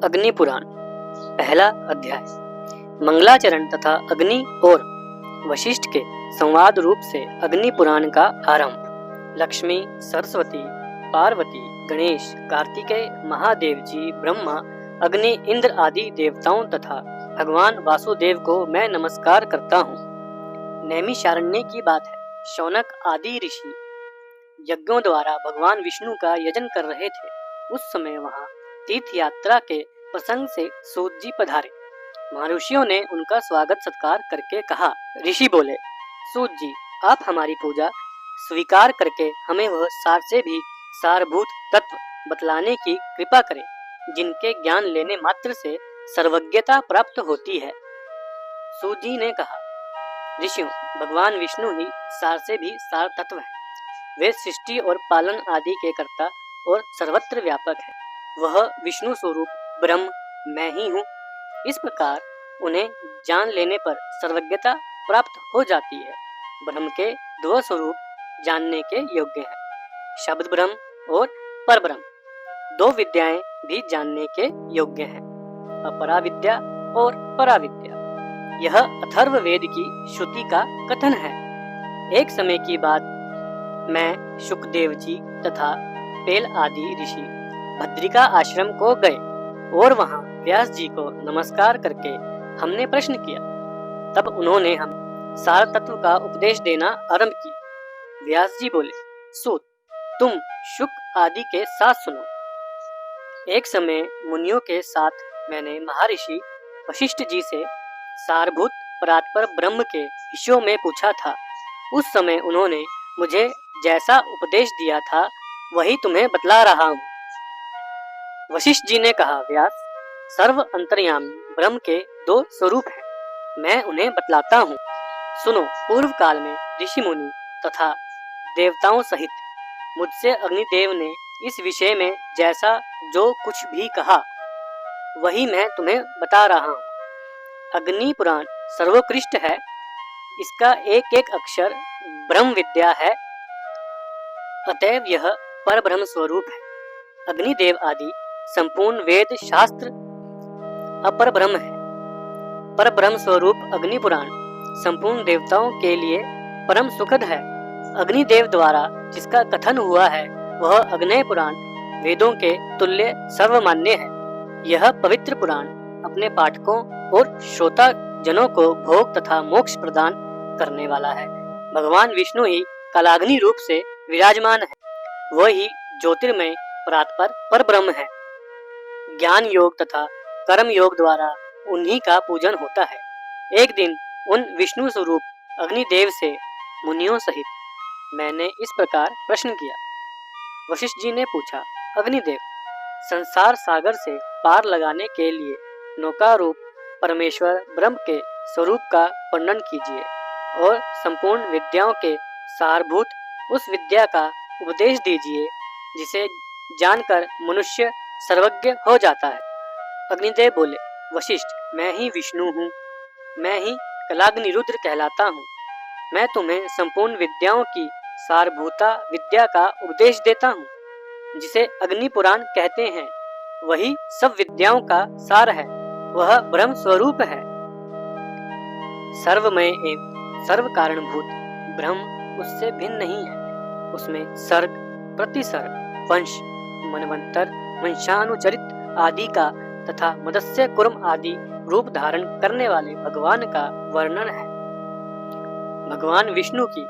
अग्नि पुराण पहला अध्याय। मंगलाचरण तथा अग्नि और वशिष्ठ के संवाद रूप से अग्नि पुराण का आरंभ। लक्ष्मी, सरस्वती, पार्वती, गणेश, कार्तिकेय, महादेव जी, ब्रह्मा, अग्नि, इंद्र आदि देवताओं तथा भगवान वासुदेव को मैं नमस्कार करता हूँ। नैमिषारण्य की बात है। शौनक आदि ऋषि यज्ञों द्वारा भगवान विष्णु का यजन कर रहे थे। उस समय वहाँ तीर्थ यात्रा के प्रसंग से सूत जी पधारे। महर्षियों ने उनका स्वागत सत्कार करके कहा। ऋषि बोले, सूत जी, आप हमारी पूजा स्वीकार करके हमें वह सार से भी सारभूत तत्व बतलाने की कृपा करें, जिनके ज्ञान लेने मात्र से सर्वज्ञता प्राप्त होती है। सूत जी ने कहा, ऋषियों, भगवान विष्णु ही सार से भी सार तत्व है। वे सृष्टि और पालन आदि के कर्ता और सर्वत्र व्यापक है। वह विष्णु स्वरूप ब्रह्म मैं ही हूँ। इस प्रकार उन्हें जान लेने पर सर्वज्ञता प्राप्त हो जाती है। ब्रह्म के दो स्वरूप जानने के योग्य है, शब्द ब्रह्म और पर ब्रह्म। दो विद्याएं भी जानने के योग्य हैं, अपरा विद्या और परा विद्या। यह अथर्व वेद की श्रुति का कथन है। एक समय की बात, मैं, शुकदेव जी तथा पेल आदि ऋषि भद्रिका आश्रम को गए और वहां व्यास जी को नमस्कार करके हमने प्रश्न किया। तब उन्होंने हम सार तत्व का उपदेश देना आरंभ किया। व्यास जी बोले, सूत, तुम शुक आदि के साथ सुनो। एक समय मुनियों के साथ मैंने महर्षि वशिष्ठ जी से सारभूत परात्पर ब्रह्म के विषयों में पूछा था। उस समय उन्होंने मुझे जैसा उपदेश दिया था वही तुम्हें बतला रहा हूँ। वशिष्ठ जी ने कहा, व्यास, सर्व अंतर्यामी ब्रह्म के दो स्वरूप हैं, मैं उन्हें बतलाता हूँ। सुनो। पूर्व काल में ऋषि मुनि तथा देवताओं सहित मुझसे अग्निदेव ने इस विषय में जैसा जो कुछ भी कहा वही मैं तुम्हें बता रहा हूँ। अग्नि पुराण सर्वोत्कृष्ट है। इसका एक एक अक्षर ब्रह्म विद्या है, अतएव यह पर ब्रह्म स्वरूप है। अग्निदेव आदि संपूर्ण वेद शास्त्र अपर ब्रह्म है। पर ब्रह्म स्वरूप अग्नि पुराण संपूर्ण देवताओं के लिए परम सुखद है। अग्निदेव द्वारा जिसका कथन हुआ है वह अग्नि पुराण वेदों के तुल्य सर्वमान्य है। यह पवित्र पुराण अपने पाठकों और श्रोता जनों को भोग तथा मोक्ष प्रदान करने वाला है। भगवान विष्णु ही कालाग्नि रूप से विराजमान है। वह ही ज्योतिर्मय परात्पर पर ब्रह्म है। ज्ञान योग तथा कर्म योग द्वारा उन्हीं का पूजन होता है। एक दिन उन विष्णु स्वरूप अग्निदेव से मुनियों सहित मैंने इस प्रकार प्रश्न किया। वशिष्ठ जी ने पूछा, अग्निदेव, संसार सागर से पार लगाने के लिए नौका रूप परमेश्वर ब्रह्म के स्वरूप का वर्णन कीजिए और संपूर्ण विद्याओं के सारभूत उस विद्या का उपदेश दीजिए जिसे जानकर मनुष्य सर्वज्ञ हो जाता है। अग्निदेव बोले, वशिष्ठ, मैं ही विष्णु हूँ। मैं ही कलाग्नि रुद्र कहलाता हूँ। मैं तुम्हें संपूर्ण विद्याओं की सारभूता विद्या का उपदेश देता हूँ, जिसे अग्नि पुराण कहते हैं। वही सब विद्याओं का सार है। वह ब्रह्म स्वरूप है। सर्वमय एवं सर्व कारणभूत ब्रह्म उससे भिन्न नहीं है। उसमें सर्ग, प्रतिसर्ग, वंश, मनवंतर, वंशानुचरित आदि का तथा मत्स्य कुर्म आदि रूप धारण करने वाले भगवान का वर्णन है। भगवान विष्णु की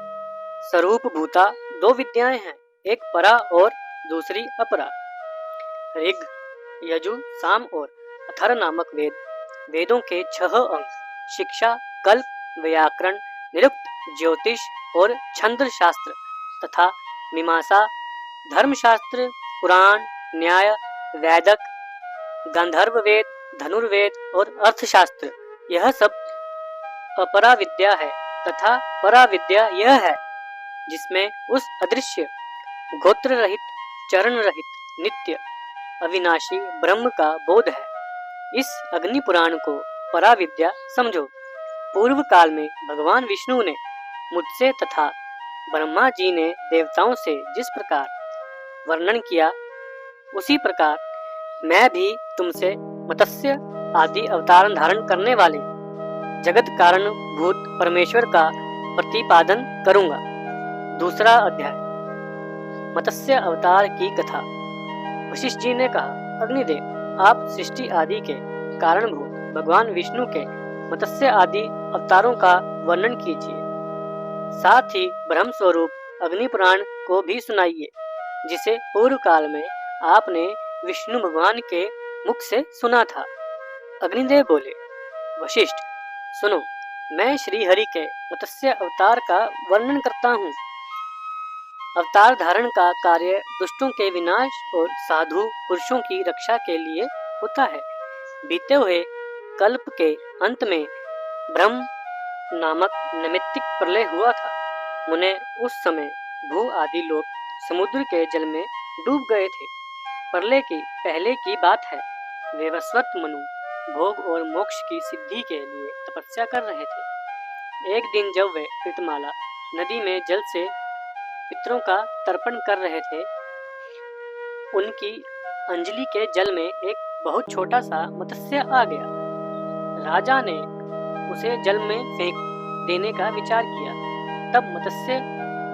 स्वरूप भूता दो विद्याएं हैं, एक परा और दूसरी अपरा। ऋग, यजु, साम और अथर्व नामक वेदों के 6 अंग शिक्षा, कल्प, व्याकरण, निरुक्त, ज्योतिष और छंद शास्त्र तथा मीमांसा, धर्मशास्त्र, पुराण, न्याय, वैदक, गंधर्व वेद, धनुर्वेद और अर्थशास्त्र, यह सब अपरा विद्या है तथा परा विद्या यह है जिसमें उस अदृश्य, गोत्र रहित, चरण रहित, नित्य, अविनाशी ब्रह्म का बोध है। इस अग्नि पुराण को परा विद्या समझो। पूर्व काल में भगवान विष्णु ने मुझसे तथा ब्रह्मा जी ने देवताओं से जिस प्रकार वर्णन किया उसी प्रकार मैं भी तुमसे मत्स्य आदि अवतार धारण करने वाले जगत कारण भूत परमेश्वर का प्रतिपादन करूंगा। दूसरा अध्याय, मत्स्य अवतार की कथा। वशिष्ठ जी ने कहा, अग्निदेव, आप सृष्टि आदि के कारणभूत भगवान विष्णु के मत्स्य आदि अवतारों का वर्णन कीजिए। साथ ही ब्रह्म स्वरूप अग्नि पुराण को भी सुनाइए, जिसे पूर्व काल में आपने विष्णु भगवान के मुख से सुना था। अग्निदेव बोले, वशिष्ठ सुनो, मैं श्री हरि के मत्स्य अवतार का वर्णन करता हूँ। अवतार धारण का कार्य दुष्टों के विनाश और साधु पुरुषों की रक्षा के लिए होता है। बीते हुए कल्प के अंत में ब्रह्म नामक नैमित्तिक प्रलय हुआ था। मुने उस समय भू आदि लोग समुद्र के जल में डूब गए थे। प्रलय की पहले की बात है। वैवस्वत मनु भोग और मोक्ष की सिद्धि के लिए तपस्या कर रहे थे। एक दिन जब वे कृतमाला नदी में जल से पितरों का तर्पण कर रहे थे, उनकी अंजलि के जल में एक बहुत छोटा सा मत्स्य आ गया। राजा ने उसे जल में फेंक देने का विचार किया। तब मत्स्य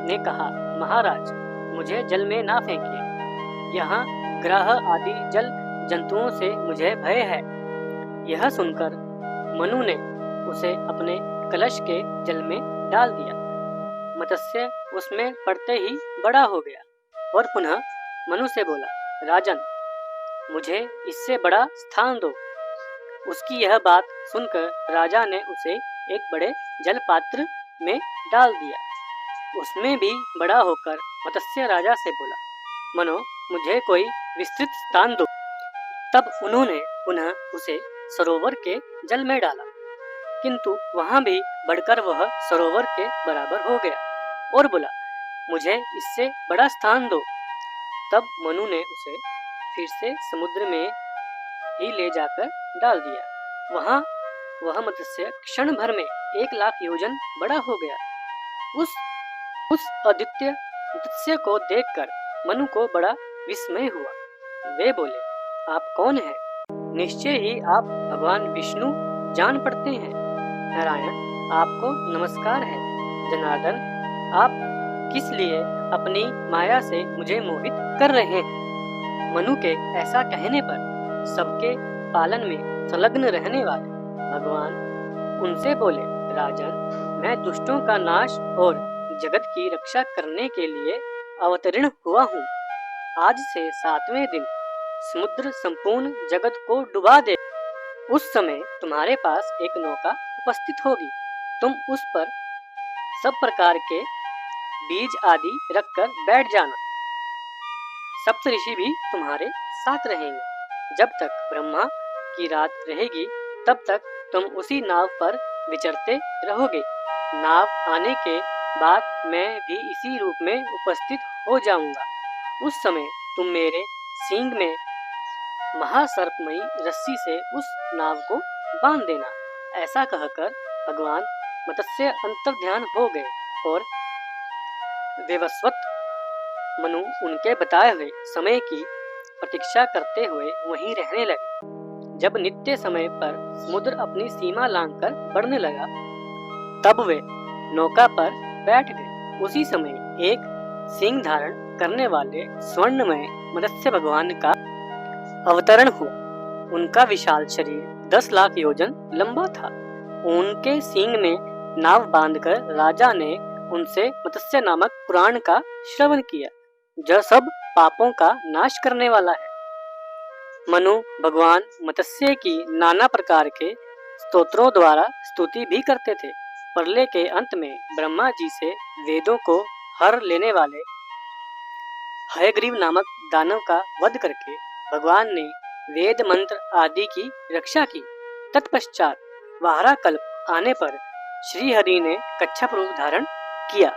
ने कहा, महाराज, मुझे जल में ना फेंकिए, यहाँ ग्रह आदि जल जंतुओं से मुझे भय है। यह सुनकर मनु ने उसे अपने कलश के जल में डाल दिया। मत्स्य उसमें पड़ते ही बड़ा हो गया और पुनः मनु से बोला, राजन, मुझे इससे बड़ा स्थान दो। उसकी यह बात सुनकर राजा ने उसे एक बड़े जल पात्र में डाल दिया। उसमें भी बड़ा होकर मत्स्य राजा से बोला, मनो, मुझे कोई विस्तृत स्थान दो। तब उन्होंने पुनः उसे सरोवर के जल में डाला, किंतु वहां भी बढ़कर वह सरोवर के बराबर हो गया और बोला, मुझे इससे बड़ा स्थान दो। तब मनु ने उसे फिर से समुद्र में ही ले जाकर डाल दिया। वहां वह मत्स्य क्षण भर में 1,00,000 योजन बड़ा हो गया। उस अद्वितीय मत्स्य को देखकर मनु को बड़ा विस्मय हुआ। वे बोले, आप कौन हैं? निश्चय ही आप भगवान विष्णु जान पड़ते हैं। नारायण, आपको नमस्कार है। जनार्दन, आप किस लिए अपनी माया से मुझे मोहित कर रहे हैं? मनु के ऐसा कहने पर सबके पालन में संलग्न रहने वाले भगवान उनसे बोले, राजन, मैं दुष्टों का नाश और जगत की रक्षा करने के लिए अवतीर्ण हुआ हूँ। आज से 7वें दिन समुद्र संपूर्ण जगत को डुबा दे। उस समय तुम्हारे पास एक नौका उपस्थित होगी। तुम उस पर सब प्रकार के बीज आदि रखकर बैठ जाना। सप्तऋषि भी तुम्हारे साथ रहेंगे। जब तक ब्रह्मा की रात रहेगी, तब तक तुम उसी नाव पर विचरते रहोगे। नाव आने के बाद मैं भी इसी रूप में उपस्थित हो जाऊंगा। उस समय तुम मेरे सींग में महासर्पमयी रस्सी से उस नाव को बांध देना। ऐसा कहकर भगवान मत्स्य अंतर्ध्यान हो गए और वैवस्वत मनु उनके बताए हुए समय की प्रतीक्षा करते हुए वहीं रहने लगे। जब नित्य समय पर समुद्र अपनी सीमा लांघकर बढ़ने लगा, तब वे नौका पर बैठ गए। उसी समय एक सिंह धारण करने वाले स्वर्णमय मत्स्य भगवान का अवतरण हुआ। उनका विशाल शरीर 10,00,000 योजन लंबा था। उनके सींग में नाव बांधकर राजा ने उनसे मत्स्य नामक पुराण का श्रवण किया, जो सब पापों का नाश करने वाला है। मनु भगवान मत्स्य की नाना प्रकार के स्तोत्रों द्वारा स्तुति भी करते थे। प्रलय के अंत में ब्रह्मा जी से वेदों को हर लेने वाले हयग्रीव नामक दानव का वध करके भगवान ने वेद मंत्र आदि की रक्षा की। तत्पश्चात वाहरा कल्प आने पर श्री हरि ने कच्छप रूप धारण किया।